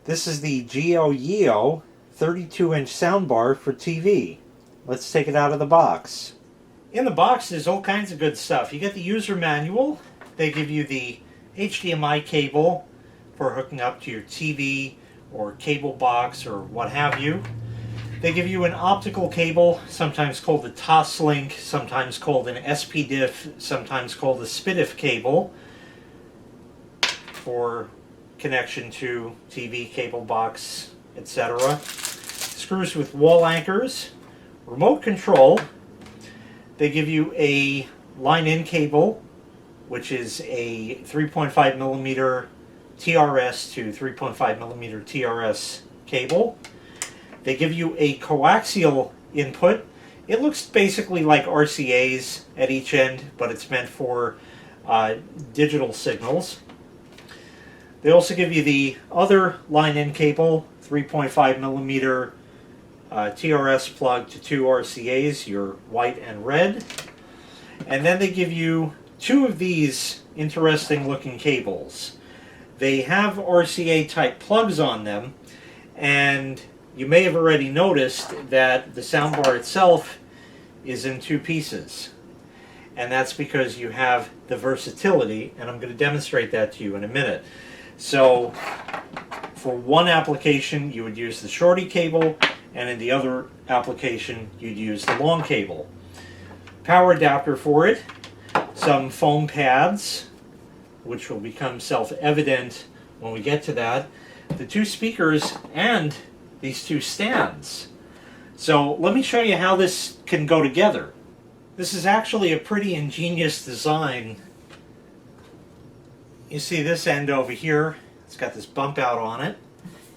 This is the GEOYEAO 32-inch soundbar for TV. Let's take it out of the box. In the box there's all kinds of good stuff. You get the user manual. They give you the HDMI cable for hooking up to your TV or cable box or what have you. They give you an optical cable, sometimes called the TOSLINK, sometimes called an PDIF, sometimes called a PDIF cable for connection to TV, cable box, etc. Screws with wall anchors, remote control. They give you a line-in cable, which is a 3.5 millimeter TRS to 3.5 millimeter TRS cable. They give you a coaxial input. It looks basically like RCA's at each end, but it's meant for digital signals. They also give you the other line-in cable, 3.5 millimeter TRS plug to two RCA's, your white and red. And then they give you two of these interesting looking cables. They have RCA type plugs on them, and you may have already noticed that the soundbar itself is in two pieces. And that's because you have the versatility, and I'm going to demonstrate that to you in a minute. So for one application you would use the shorty cable, and in the other application you'd use the long cable. Power adapter for it, some foam pads, which will become self-evident when we get to that, the two speakers, and these two stands. So let me show you how this can go together. This is actually a pretty ingenious design. You see this end over here, it's got this bump out on it,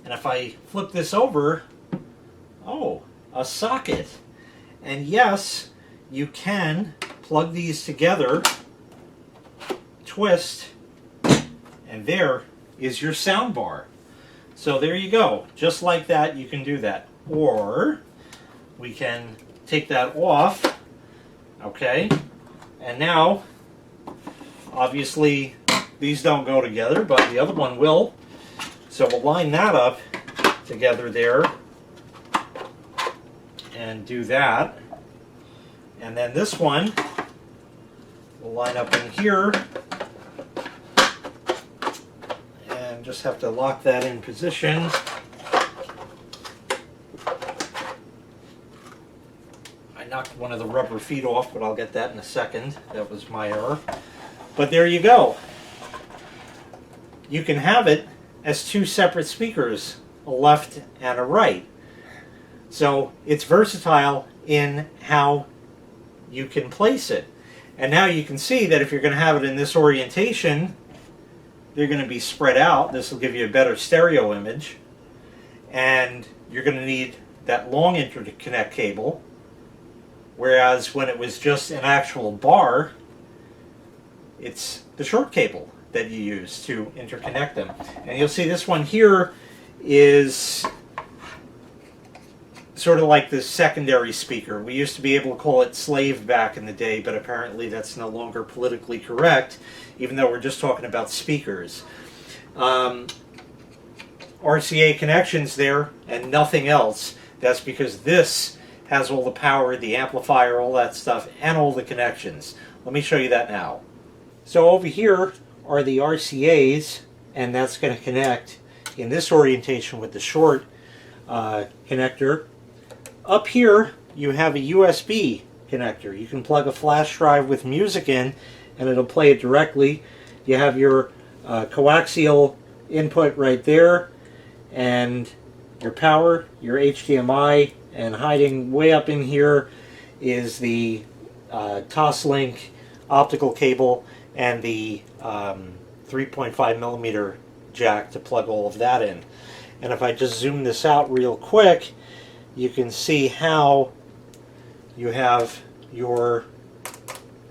and if I flip this over, oh, a socket. And yes, you can plug these together, twist, and there is your sound bar. So there you go, just like that you can do that. Or we can take that off, okay, and now obviously these don't go together, but the other one will. So we'll line that up together there and do that. And then this one will line up in here and just have to lock that in position. I knocked one of the rubber feet off, but I'll get that in a second. That was my error. But there you go. You can have it as two separate speakers, a left and a right. So it's versatile in how you can place it. And now you can see that if you're going to have it in this orientation, they're going to be spread out. This will give you a better stereo image. And you're going to need that long interconnect cable. Whereas when it was just an actual bar, it's the short cable that you use to interconnect them. And you'll see this one here is sort of like the secondary speaker. We used to be able to call it slave back in the day, but apparently that's no longer politically correct, even though we're just talking about speakers. RCA connections there and nothing else. That's because this has all the power, the amplifier, all that stuff, and all the connections. Let me show you that now. So over here are the RCA's, and that's going to connect in this orientation with the short connector. Up here you have a USB connector. You can plug a flash drive with music in and it'll play it directly. You have your coaxial input right there, and your power, your HDMI, and hiding way up in here is the TOSLINK optical cable and the 3.5 millimeter jack to plug all of that in. And if I just zoom this out real quick, you can see how you have your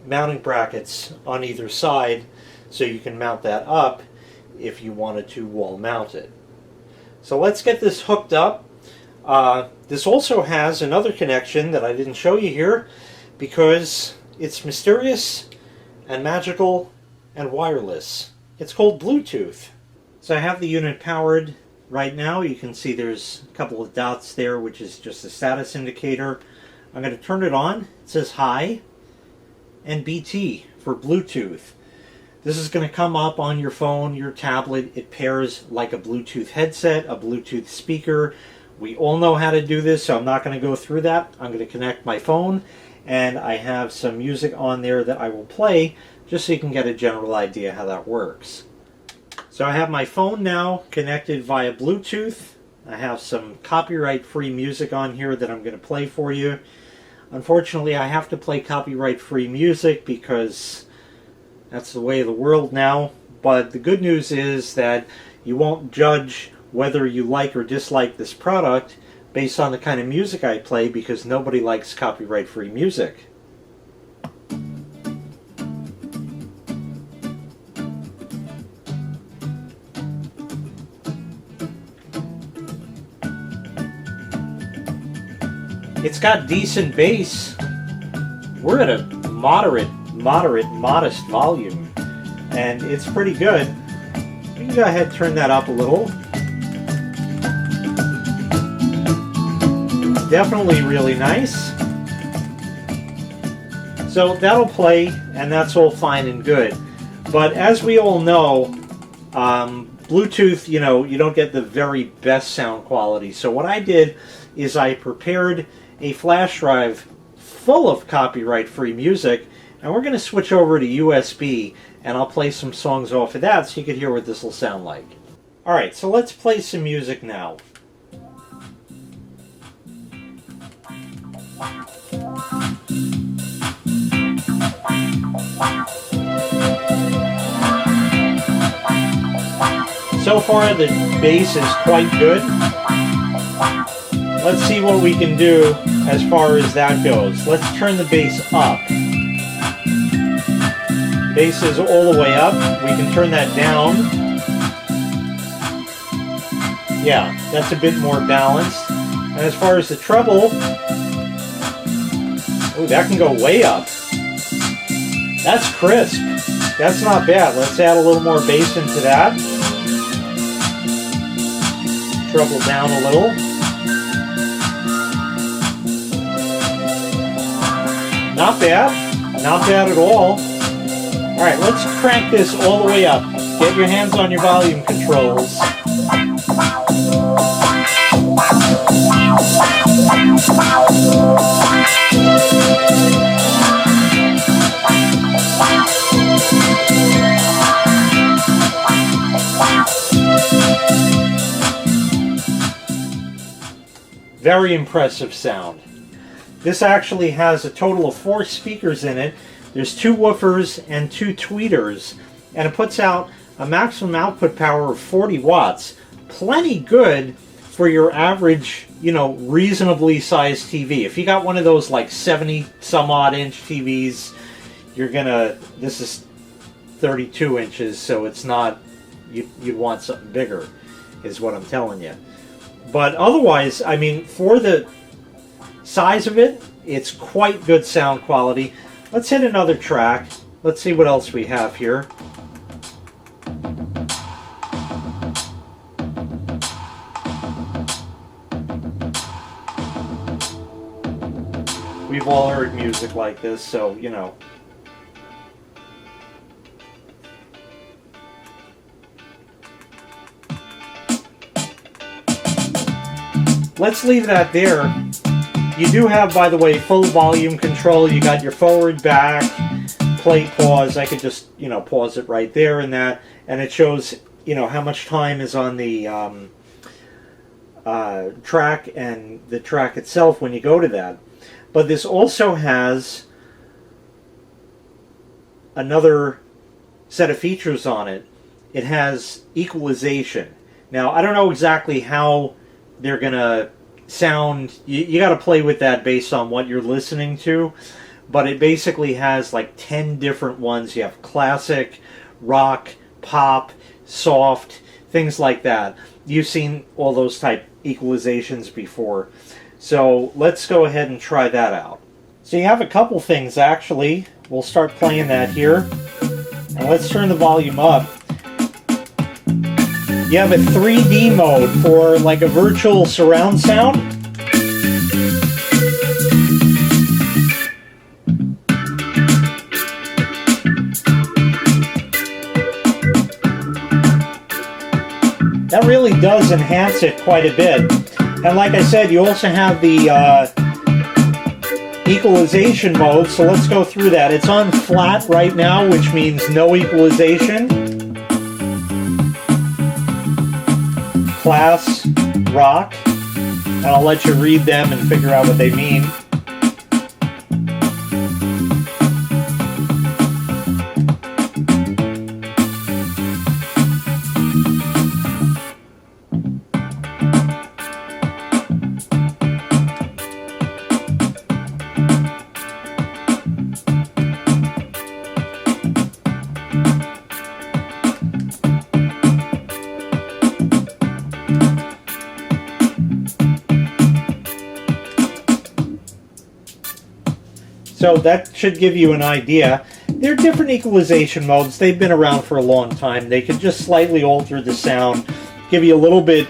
mounting brackets on either side, so you can mount that up if you wanted to wall mount it. So let's get this hooked up. This also has another connection that I didn't show you here because it's mysterious and magical and wireless. It's called Bluetooth. So I have the unit powered right now. You can see there's a couple of dots there, which is just a status indicator. I'm going to turn it on. It says hi and BT for Bluetooth. This is going to come up on your phone, your tablet. It pairs like a Bluetooth headset, a Bluetooth speaker. We all know how to do this, so I'm not going to go through that. I'm going to connect my phone, and I have some music on there that I will play just so you can get a general idea how that works. So I have my phone now connected via Bluetooth. I have some copyright-free music on here that I'm going to play for you. Unfortunately, I have to play copyright-free music because that's the way of the world now. But the good news is that you won't judge whether you like or dislike this product based on the kind of music I play, because nobody likes copyright-free music. It's got decent bass. We're at a modest volume, and it's pretty good. You can go ahead and turn that up a little. Definitely really nice. So that'll play, and that's all fine and good. But as we all know, Bluetooth, you don't get the very best sound quality. So what I did is I prepared a flash drive full of copyright-free music, and we're going to switch over to USB, and I'll play some songs off of that so you can hear what this will sound like. Alright, so let's play some music now. So far the bass is quite good. Let's see what we can do as far as that goes. Let's turn the bass up. Bass is all the way up. We can turn that down. Yeah, that's a bit more balanced. And as far as the treble, oh, that can go way up. That's crisp. That's not bad. Let's add a little more bass into that. Treble down a little. Not bad. Not bad at all. Alright, let's crank this all the way up. Get your hands on your volume controls. Very impressive sound. This actually has a total of 4 speakers in it. There's 2 woofers and 2 tweeters, and it puts out a maximum output power of 40 watts. Plenty good for your average, reasonably sized TV. If you got one of those like 70 some odd inch TVs, this is 32 inches, so it's not, you'd want something bigger, is what I'm telling you. But otherwise, I mean, for the size of it, it's quite good sound quality. Let's hit another track. Let's see what else we have here. We've all heard music like this, so, Let's leave that there. You do have, by the way, full volume control. You got your forward, back, play, pause. I could just, pause it right there and that. And it shows, how much time is on the track and the track itself when you go to that. But this also has another set of features on it. It has equalization. Now, I don't know exactly how they're going to sound. You got to play with that based on what you're listening to. But it basically has like 10 different ones. You have classic, rock, pop, soft, things like that. You've seen all those type equalizations before. So let's go ahead and try that out. So you have a couple things actually. We'll start playing that here. And let's turn the volume up. You have a 3D mode for like a virtual surround sound. That really does enhance it quite a bit. And like I said, you also have the equalization mode, so let's go through that. It's on flat right now, which means no equalization. Class, rock, and I'll let you read them and figure out what they mean. So that should give you an idea. There are different equalization modes. They've been around for a long time. They can just slightly alter the sound, give you a little bit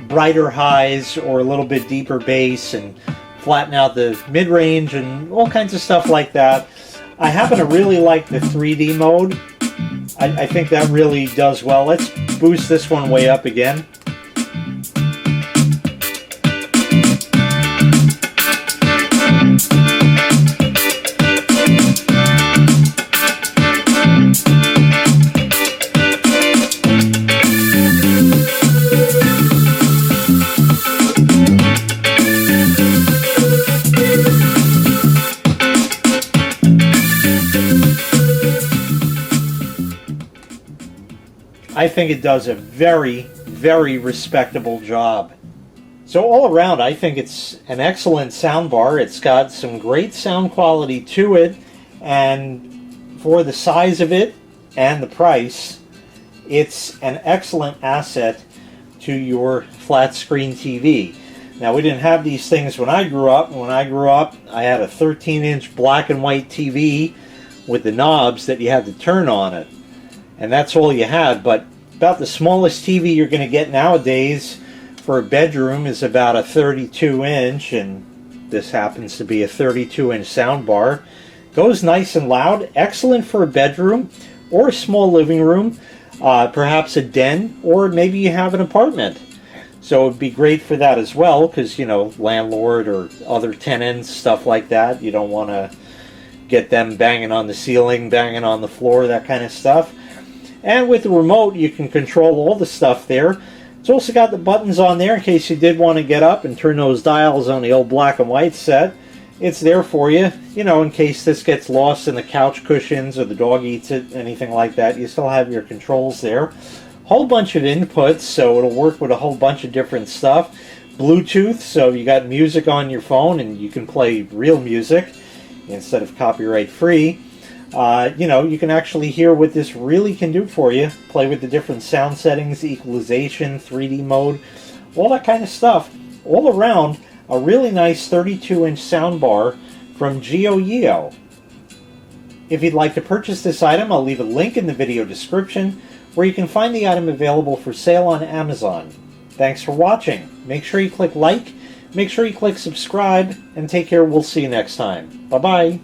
brighter highs or a little bit deeper bass, and flatten out the mid-range and all kinds of stuff like that. I happen to really like the 3D mode. I think that really does well. Let's boost this one way up again. I think it does a very, very respectable job. So all around, I think it's an excellent soundbar. It's got some great sound quality to it, and for the size of it and the price, it's an excellent asset to your flat screen TV. Now, we didn't have these things when I grew up. When I grew up, I had a 13-inch black and white TV with the knobs that you had to turn on it. And that's all you had. But about the smallest TV you're going to get nowadays for a bedroom is about a 32-inch, and this happens to be a 32-inch soundbar. Goes nice and loud, excellent for a bedroom or a small living room, perhaps a den, or maybe you have an apartment. So it would be great for that as well, because, you know, landlord or other tenants, stuff like that. You don't want to get them banging on the ceiling, banging on the floor, that kind of stuff. And with the remote, you can control all the stuff there. It's also got the buttons on there in case you did want to get up and turn those dials on the old black and white set. It's there for you, you know, in case this gets lost in the couch cushions or the dog eats it, anything like that. You still have your controls there. Whole bunch of inputs, so it'll work with a whole bunch of different stuff. Bluetooth, so you got music on your phone and you can play real music instead of copyright free. You know, you can actually hear what this really can do for you. Play with the different sound settings, equalization, 3D mode, all that kind of stuff. All around, a really nice 32-inch soundbar from GEOYEAO. If you'd like to purchase this item, I'll leave a link in the video description where you can find the item available for sale on Amazon. Thanks for watching. Make sure you click like, make sure you click subscribe, and take care. We'll see you next time. Bye-bye.